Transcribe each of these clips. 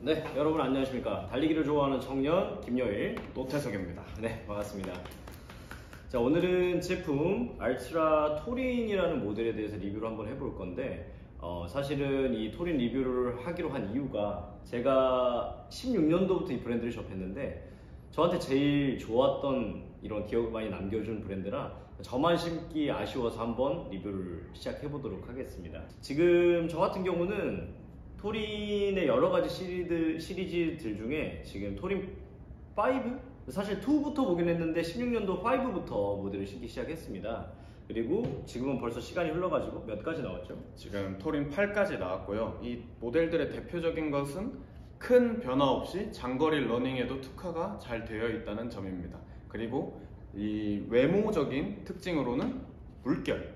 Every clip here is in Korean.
네, 여러분 안녕하십니까. 달리기를 좋아하는 청년 김여일 노태석입니다. 네, 반갑습니다. 자, 오늘은 제품 알트라 토린이라는 모델에 대해서 리뷰를 한번 해볼 건데 사실은 이 토린 리뷰를 하기로 한 이유가 제가 16년도부터 이 브랜드를 접했는데 저한테 제일 좋았던 이런 기억을 많이 남겨준 브랜드라 저만 신기 아쉬워서 한번 리뷰를 시작해 보도록 하겠습니다. 지금 저 같은 경우는 토린의 여러 가지 시리즈들 중에 지금 토린 5? 사실 2부터 보긴 했는데 16년도 5부터 모델을 신기 시작했습니다. 그리고 지금은 벌써 시간이 흘러가지고 몇 가지 나왔죠? 지금 토린 8까지 나왔고요. 이 모델들의 대표적인 것은 큰 변화 없이 장거리 러닝에도 특화가 잘 되어 있다는 점입니다. 그리고 이 외모적인 특징으로는 물결.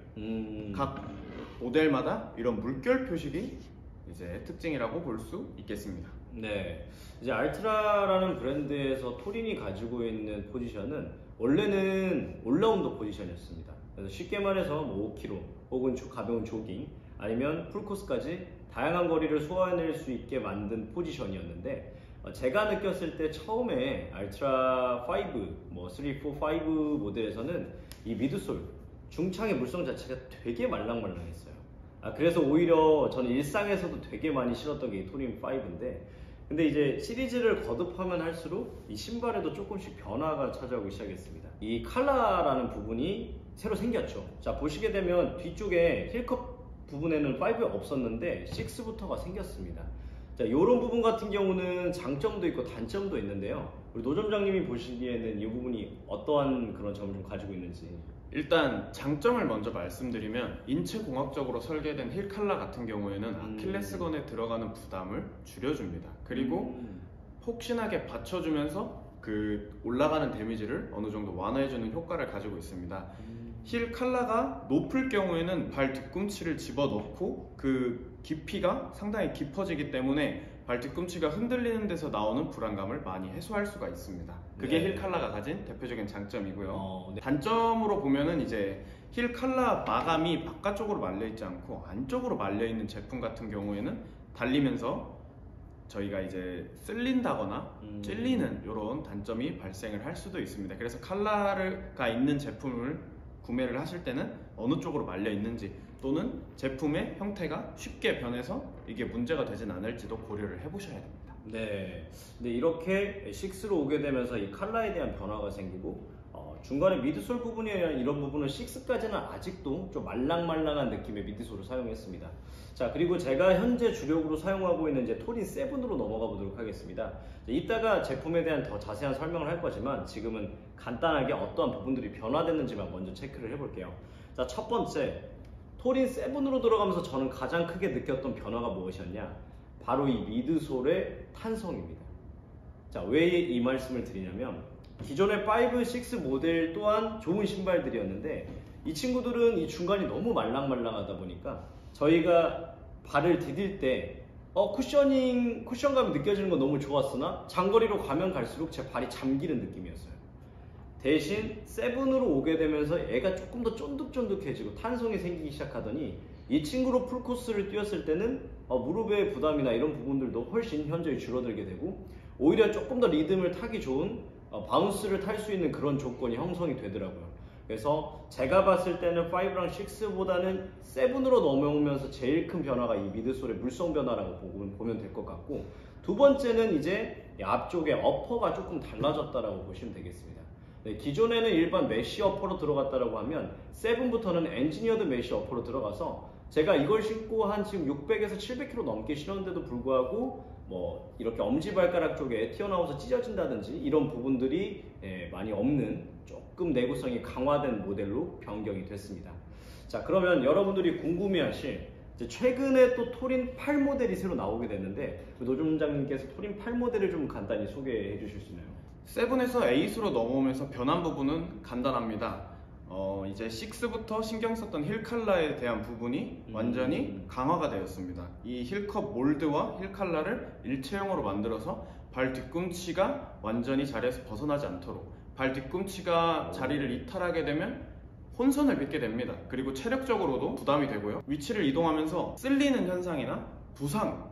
각 모델마다 이런 물결 표식이 이제 특징이라고 볼 수 있겠습니다. 네, 이제 알트라라는 브랜드에서 토린이 가지고 있는 포지션은 원래는 올라운더 포지션이었습니다. 그래서 쉽게 말해서 뭐 5km 혹은 가벼운 조깅 아니면 풀코스까지 다양한 거리를 소화해낼 수 있게 만든 포지션이었는데 제가 느꼈을 때 처음에 알트라 5, 뭐 3, 4, 5 모델에서는 이 미드솔 중창의 물성 자체가 되게 말랑말랑했어요. 그래서 오히려 저는 일상에서도 되게 많이 신었던 게 이 토린 5인데 근데 이제 시리즈를 거듭하면 할수록 이 신발에도 조금씩 변화가 찾아오기 시작했습니다. 이 칼라라는 부분이 새로 생겼죠. 자, 보시게 되면 뒤쪽에 힐컵 부분에는 5가 없었는데 6부터가 생겼습니다. 자, 이런 부분 같은 경우는 장점도 있고 단점도 있는데요. 우리 노점장님이 보시기에는 이 부분이 어떠한 그런 점을 좀 가지고 있는지. 일단 장점을 먼저 말씀드리면 인체공학적으로 설계된 힐 칼라 같은 경우에는 아킬레스건에 들어가는 부담을 줄여줍니다. 그리고 폭신하게 받쳐주면서 그 올라가는 데미지를 어느 정도 완화해주는 효과를 가지고 있습니다. 힐 칼라가 높을 경우에는 발 뒤꿈치를 집어넣고 그 깊이가 상당히 깊어지기 때문에 발 뒤꿈치가 흔들리는 데서 나오는 불안감을 많이 해소할 수가 있습니다. 그게 힐 칼라가 가진 대표적인 장점이고요. 네. 단점으로 보면은 이제 힐 칼라 마감이 바깥쪽으로 말려 있지 않고 안쪽으로 말려 있는 제품 같은 경우에는 달리면서 저희가 이제 쓸린다거나 찔리는 이런 단점이 발생을 할 수도 있습니다. 그래서 칼라가 있는 제품을 구매를 하실 때는 어느 쪽으로 말려 있는지 또는 제품의 형태가 쉽게 변해서 이게 문제가 되진 않을지도 고려를 해보셔야 됩니다. 네, 근데 이렇게 6로 오게 되면서 이 칼라에 대한 변화가 생기고 중간에 미드솔 부분이나 이런 부분은 6까지는 아직도 좀 말랑말랑한 느낌의 미드솔을 사용했습니다. 자, 그리고 제가 현재 주력으로 사용하고 있는 이제 토린 7으로 넘어가 보도록 하겠습니다. 이따가 제품에 대한 더 자세한 설명을 할 거지만 지금은 간단하게 어떠한 부분들이 변화됐는지만 먼저 체크를 해볼게요. 자, 첫 번째, 토린 7으로 들어가면서 저는 가장 크게 느꼈던 변화가 무엇이었냐? 바로 이 미드솔의 탄성입니다. 자, 왜 이 말씀을 드리냐면 기존의 5, 6 모델 또한 좋은 신발들이었는데 이 친구들은 이 중간이 너무 말랑말랑하다 보니까 저희가 발을 디딜 때 쿠션감이 느껴지는 건 너무 좋았으나 장거리로 가면 갈수록 제 발이 잠기는 느낌이었어요. 대신 7으로 오게 되면서 얘가 조금 더 쫀득쫀득해지고 탄성이 생기기 시작하더니 이 친구로 풀코스를 뛰었을 때는 무릎의 부담이나 이런 부분들도 훨씬 현저히 줄어들게 되고 오히려 조금 더 리듬을 타기 좋은 바운스를 탈 수 있는 그런 조건이 형성이 되더라고요. 그래서 제가 봤을 때는 5랑 6보다는 7으로 넘어오면서 제일 큰 변화가 이 미드솔의 물성 변화라고 보면 될 것 같고 두 번째는 이제 앞쪽에 어퍼가 조금 달라졌다라고 보시면 되겠습니다. 네, 기존에는 일반 메쉬 어퍼로 들어갔다라고 하면 7부터는 엔지니어드 메쉬 어퍼로 들어가서 제가 이걸 신고 한 지금 600에서 700km 넘게 신었는데도 불구하고 뭐 이렇게 엄지발가락 쪽에 튀어나와서 찢어진다든지 이런 부분들이 많이 없는 조금 내구성이 강화된 모델로 변경이 됐습니다. 자, 그러면 여러분들이 궁금해하실 최근에 또 토린 8 모델이 새로 나오게 됐는데 노점장님께서 토린 8 모델을 좀 간단히 소개해 주실 수 있나요? 7에서 8으로 넘어오면서 변한 부분은 간단합니다. 이제 6부터 신경 썼던 힐 칼라에 대한 부분이 완전히 강화가 되었습니다. 이 힐컵 몰드와 힐 칼라를 일체형으로 만들어서 발 뒤꿈치가 완전히 자리에서 벗어나지 않도록 발 뒤꿈치가 자리를 이탈하게 되면 혼선을 빚게 됩니다. 그리고 체력적으로도 부담이 되고요. 위치를 이동하면서 쓸리는 현상이나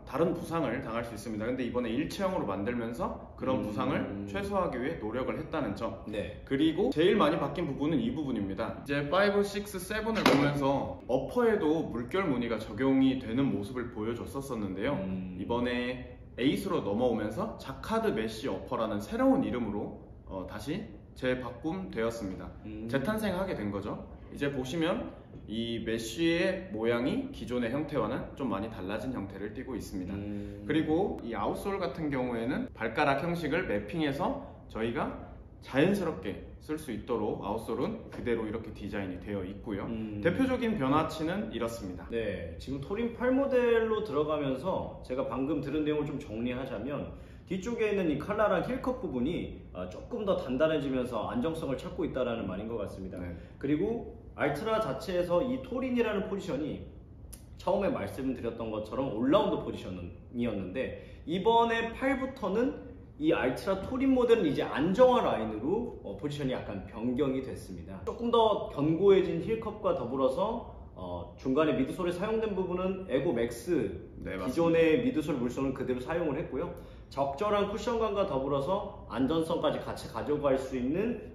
다른 부상을 당할 수 있습니다. 근데 이번에 일체형으로 만들면서 그런 부상을 최소화하기 위해 노력을 했다는 점. 네. 그리고 제일 많이 바뀐 부분은 이 부분입니다. 이제 5, 6, 7을 보면서 어퍼에도 물결 무늬가 적용이 되는 모습을 보여줬었는데요. 이번에 8으로 넘어오면서 자카드 메쉬 어퍼라는 새로운 이름으로 다시 재바꿈되었습니다. 재탄생하게 된 거죠. 이제 보시면 이 메쉬의 모양이 기존의 형태와는 좀 많이 달라진 형태를 띠고 있습니다. 그리고 이 아웃솔 같은 경우에는 발가락 형식을 매핑해서 저희가 자연스럽게 쓸 수 있도록 아웃솔은 그대로 이렇게 디자인이 되어 있고요. 대표적인 변화치는 이렇습니다. 네, 지금 토린 8 모델로 들어가면서 제가 방금 들은 내용을 좀 정리하자면 뒤쪽에 있는 이 칼라랑 힐컵 부분이 조금 더 단단해지면서 안정성을 찾고 있다는 말인 것 같습니다. 네. 그리고 알트라 자체에서 이 토린이라는 포지션이 처음에 말씀드렸던 것처럼 올라운드 포지션이었는데 이번에 8부터는 이 알트라 토린 모델은 이제 안정화 라인으로 포지션이 약간 변경이 됐습니다. 조금 더 견고해진 힐컵과 더불어서 중간에 미드솔에 사용된 부분은 에고 맥스 네, 기존의 미드솔 물선은 그대로 사용을 했고요. 적절한 쿠션감과 더불어서 안전성까지 같이 가져갈 수 있는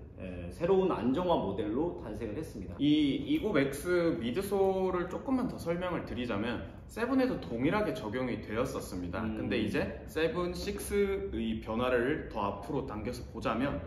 새로운 안정화 모델로 탄생을 했습니다. 이 이고 맥스 미드솔을 조금만 더 설명을 드리자면 7에도 동일하게 적용이 되었었습니다. 근데 이제 7, 6의 변화를 더 앞으로 당겨서 보자면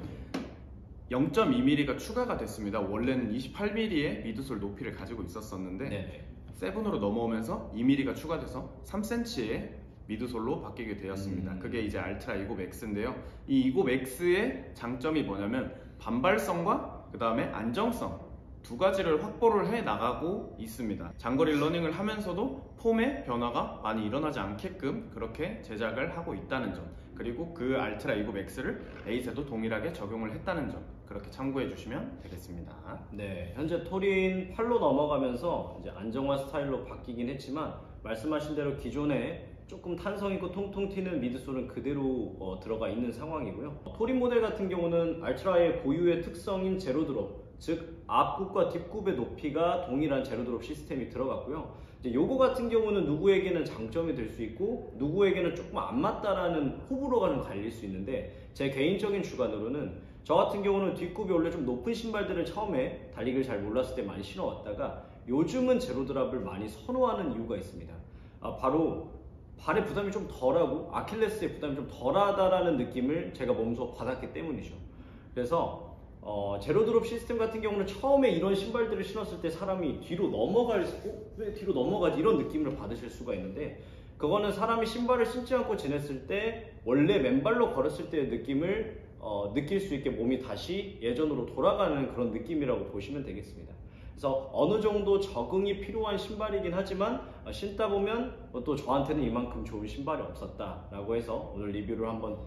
0.2mm가 추가가 됐습니다. 원래는 28mm의 미드솔 높이를 가지고 있었었는데 네네. 7으로 넘어오면서 2mm가 추가돼서 3cm의 미드솔로 바뀌게 되었습니다. 그게 이제 알트라 이고 맥스인데요. 이 이고 맥스의 장점이 뭐냐면 반발성과 그 다음에 안정성 두 가지를 확보를 해 나가고 있습니다. 장거리 러닝을 하면서도 폼의 변화가 많이 일어나지 않게끔 그렇게 제작을 하고 있다는 점, 그리고 그 알트라 이고 맥스를 8에도 동일하게 적용을 했다는 점, 그렇게 참고해 주시면 되겠습니다. 네, 현재 토린 8로 넘어가면서 이제 안정화 스타일로 바뀌긴 했지만 말씀하신 대로 기존에 조금 탄성 있고 통통 튀는 미드솔은 그대로 들어가 있는 상황이고요. 토린 모델 같은 경우는 알트라의 고유의 특성인 제로 드롭, 즉 앞굽과 뒷굽의 높이가 동일한 제로 드롭 시스템이 들어갔고요. 이제 요거 같은 경우는 누구에게는 장점이 될 수 있고 누구에게는 조금 안 맞다라는 호불호가 좀 갈릴 수 있는데 제 개인적인 주관으로는 저 같은 경우는 뒷굽이 원래 좀 높은 신발들을 처음에 달리기를 잘 몰랐을 때 많이 신어왔다가 요즘은 제로 드랍을 많이 선호하는 이유가 있습니다. 바로 발의 부담이 좀 덜하고 아킬레스의 부담이 좀 덜하다라는 느낌을 제가 몸소 받았기 때문이죠. 그래서 제로 드롭 시스템 같은 경우는 처음에 이런 신발들을 신었을 때 사람이 뒤로 왜 뒤로 넘어가지 이런 느낌을 받으실 수가 있는데 그거는 사람이 신발을 신지 않고 지냈을 때 원래 맨발로 걸었을 때의 느낌을 느낄 수 있게 몸이 다시 예전으로 돌아가는 그런 느낌이라고 보시면 되겠습니다. 그래서 어느 정도 적응이 필요한 신발이긴 하지만 신다 보면 또 저한테는 이만큼 좋은 신발이 없었다라고 해서 오늘 리뷰를 한번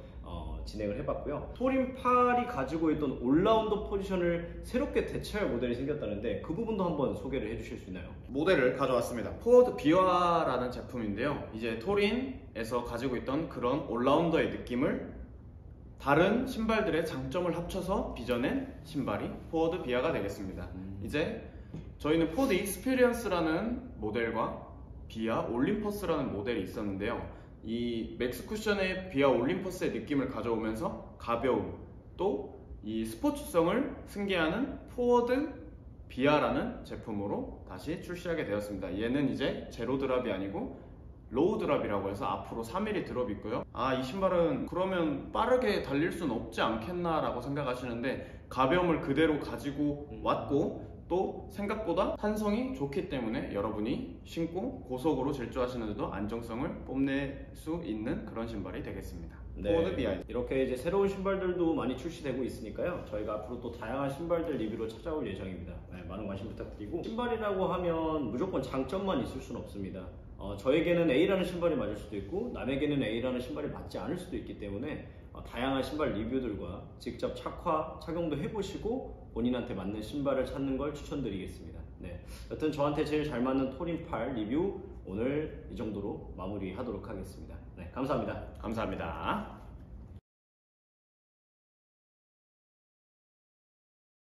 진행을 해봤고요. 토린 8이 가지고 있던 올라운더 포지션을 새롭게 대체할 모델이 생겼다는데 그 부분도 한번 소개를 해주실 수 있나요? 모델을 가져왔습니다. 포워드 비와라는 제품인데요. 이제 토린에서 가지고 있던 그런 올라운더의 느낌을 다른 신발들의 장점을 합쳐서 빚어낸 신발이 포워드 비아가 되겠습니다. 이제 저희는 포워드 익스피리언스라는 모델과 비아 올림퍼스라는 모델이 있었는데요. 이 맥스 쿠션의 비아 올림퍼스의 느낌을 가져오면서 가벼움, 또 이 스포츠성을 승계하는 포워드 비아라는 제품으로 다시 출시하게 되었습니다. 얘는 이제 제로 드랍이 아니고 로우 드랍이라고 해서 앞으로 3mm 드롭이 있고요. 이 신발은 그러면 빠르게 달릴 수는 없지 않겠나 라고 생각하시는데 가벼움을 그대로 가지고 왔고 또 생각보다 탄성이 좋기 때문에 여러분이 신고 고속으로 질주하시는데도 안정성을 뽐낼 수 있는 그런 신발이 되겠습니다. 네, 포워드 비아. 이렇게 이제 새로운 신발들도 많이 출시되고 있으니까요. 저희가 앞으로 또 다양한 신발들 리뷰로 찾아올 예정입니다. 네, 많은 관심 부탁드리고 신발이라고 하면 무조건 장점만 있을 수는 없습니다. 저에게는 A라는 신발이 맞을 수도 있고 남에게는 A라는 신발이 맞지 않을 수도 있기 때문에 다양한 신발 리뷰들과 직접 착용도 해보시고 본인한테 맞는 신발을 찾는 걸 추천드리겠습니다. 네, 여튼 저한테 제일 잘 맞는 토린 8 리뷰 오늘 이 정도로 마무리하도록 하겠습니다. 네, 감사합니다. 감사합니다.